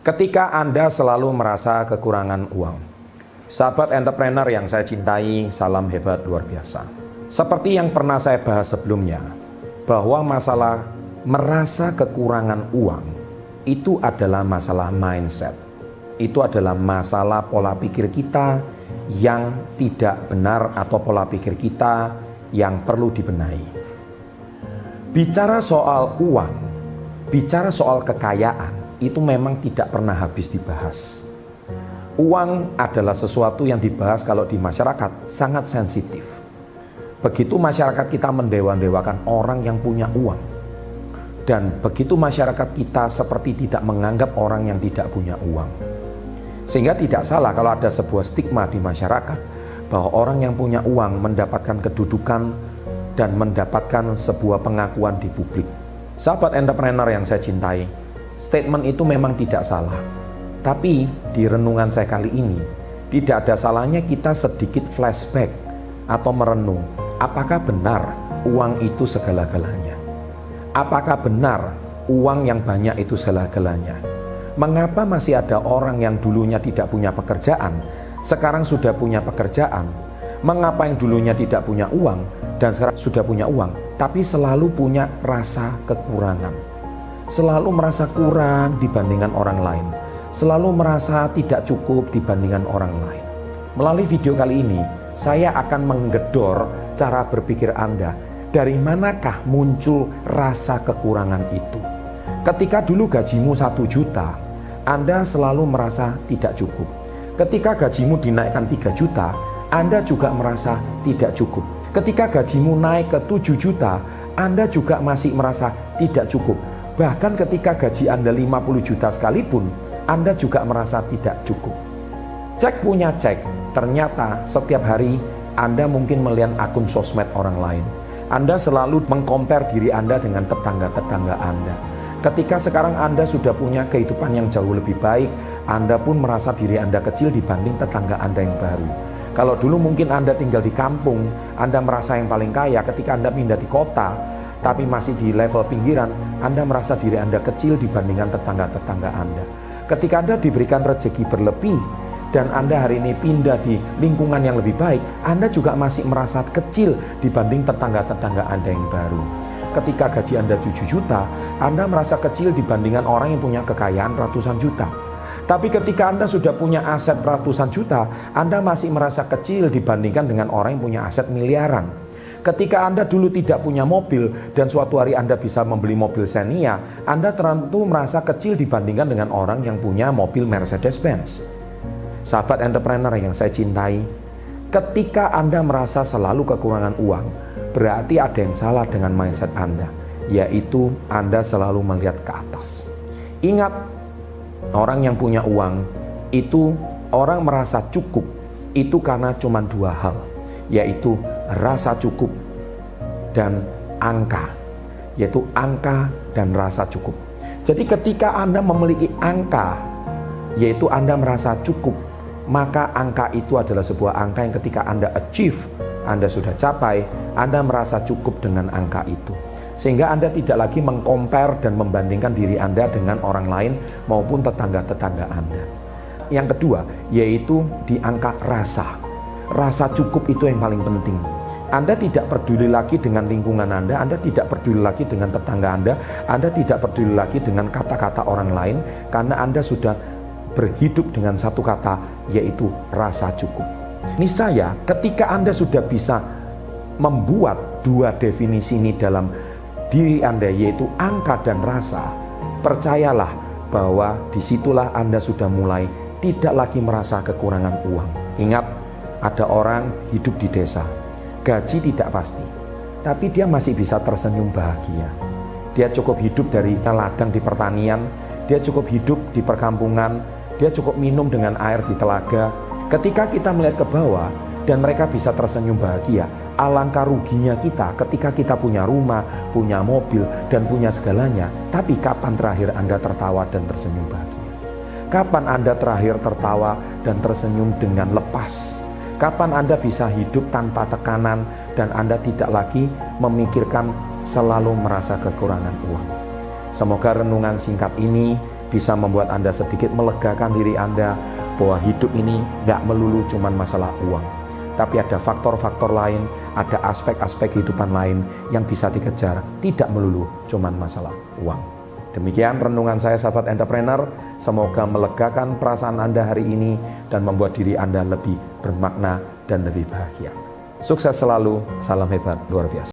Ketika Anda selalu merasa kekurangan uang, sahabat entrepreneur yang saya cintai, salam hebat luar biasa. Seperti yang pernah saya bahas sebelumnya, bahwa masalah merasa kekurangan uang itu adalah masalah mindset. Itu adalah masalah pola pikir kita yang tidak benar atau pola pikir kita yang perlu dibenahi. Bicara soal uang, bicara soal kekayaan, itu memang tidak pernah habis dibahas. Uang adalah sesuatu yang dibahas kalau di masyarakat sangat sensitif. Begitu masyarakat kita mendewa-dewakan orang yang punya uang, dan begitu masyarakat kita seperti tidak menganggap orang yang tidak punya uang. Sehingga tidak salah kalau ada sebuah stigma di masyarakat bahwa orang yang punya uang mendapatkan kedudukan dan mendapatkan sebuah pengakuan di publik. Sahabat entrepreneur yang saya cintai, statement itu memang tidak salah. Tapi di renungan saya kali ini, tidak ada salahnya kita sedikit flashback atau merenung. Apakah benar uang itu segala-galanya? Apakah benar uang yang banyak itu segala-galanya? Mengapa masih ada orang yang dulunya tidak punya pekerjaan, sekarang sudah punya pekerjaan? Mengapa yang dulunya tidak punya uang dan sekarang sudah punya uang, tapi selalu punya rasa kekurangan? Selalu merasa kurang dibandingkan orang lain, selalu merasa tidak cukup dibandingkan orang lain. Melalui video kali ini, saya akan menggedor cara berpikir Anda. Dari manakah muncul rasa kekurangan itu? Ketika dulu gajimu 1 juta, Anda selalu merasa tidak cukup. Ketika gajimu dinaikkan 3 juta, Anda juga merasa tidak cukup. Ketika gajimu naik ke 7 juta, Anda juga masih merasa tidak cukup. Bahkan ketika gaji Anda 50 juta sekalipun, Anda juga merasa tidak cukup. Cek punya cek, ternyata setiap hari Anda mungkin melihat akun sosmed orang lain. Anda selalu mengcompare diri Anda dengan tetangga-tetangga Anda. Ketika sekarang Anda sudah punya kehidupan yang jauh lebih baik, Anda pun merasa diri Anda kecil dibanding tetangga Anda yang baru. Kalau dulu mungkin Anda tinggal di kampung, Anda merasa yang paling kaya. Ketika Anda pindah di kota, tapi masih di level pinggiran, Anda merasa diri Anda kecil dibandingkan tetangga-tetangga Anda. Ketika Anda diberikan rezeki berlebih, dan Anda hari ini pindah di lingkungan yang lebih baik, Anda juga masih merasa kecil dibanding tetangga-tetangga Anda yang baru. Ketika gaji Anda 7 juta, Anda merasa kecil dibandingkan orang yang punya kekayaan ratusan juta. Tapi ketika Anda sudah punya aset ratusan juta, Anda masih merasa kecil dibandingkan dengan orang yang punya aset miliaran. Ketika Anda dulu tidak punya mobil dan suatu hari Anda bisa membeli mobil Xenia, Anda tentu merasa kecil dibandingkan dengan orang yang punya mobil Mercedes-Benz. Sahabat entrepreneur yang saya cintai, ketika Anda merasa selalu kekurangan uang, berarti ada yang salah dengan mindset Anda, yaitu Anda selalu melihat ke atas. Ingat, orang yang punya uang itu orang merasa cukup itu karena cuma 2 hal, yaitu rasa cukup dan angka, yaitu angka dan rasa cukup. Jadi ketika Anda memiliki angka, yaitu Anda merasa cukup, maka angka itu adalah sebuah angka yang ketika Anda achieve, Anda sudah capai, Anda merasa cukup dengan angka itu. Sehingga Anda tidak lagi mengcompare dan membandingkan diri Anda dengan orang lain maupun tetangga-tetangga Anda. Yang kedua, yaitu di angka rasa. Rasa cukup itu yang paling penting. Anda tidak peduli lagi dengan lingkungan Anda tidak peduli lagi dengan tetangga Anda tidak peduli lagi dengan kata-kata orang lain, karena Anda sudah berhidup dengan satu kata, yaitu rasa cukup. Niscaya ketika Anda sudah bisa membuat 2 definisi ini dalam diri Anda, yaitu angka dan rasa, percayalah bahwa disitulah Anda sudah mulai tidak lagi merasa kekurangan uang. Ingat, ada orang hidup di desa, gaji tidak pasti, tapi dia masih bisa tersenyum bahagia. Dia cukup hidup dari ladang di pertanian, dia cukup hidup di perkampungan, dia cukup minum dengan air di telaga. Ketika kita melihat ke bawah dan mereka bisa tersenyum bahagia, alangkah ruginya kita ketika kita punya rumah, punya mobil, dan punya segalanya, tapi kapan terakhir Anda tertawa dan tersenyum bahagia? Kapan Anda terakhir tertawa dan tersenyum dengan lepas? Kapan Anda bisa hidup tanpa tekanan dan Anda tidak lagi memikirkan selalu merasa kekurangan uang? Semoga renungan singkat ini bisa membuat Anda sedikit melegakan diri Anda bahwa hidup ini nggak melulu cuman masalah uang. Tapi ada faktor-faktor lain, ada aspek-aspek kehidupan lain yang bisa dikejar, tidak melulu cuman masalah uang. Demikian renungan saya sahabat entrepreneur, semoga melegakan perasaan Anda hari ini dan membuat diri Anda lebih bermakna dan lebih bahagia. Sukses selalu, salam hebat luar biasa.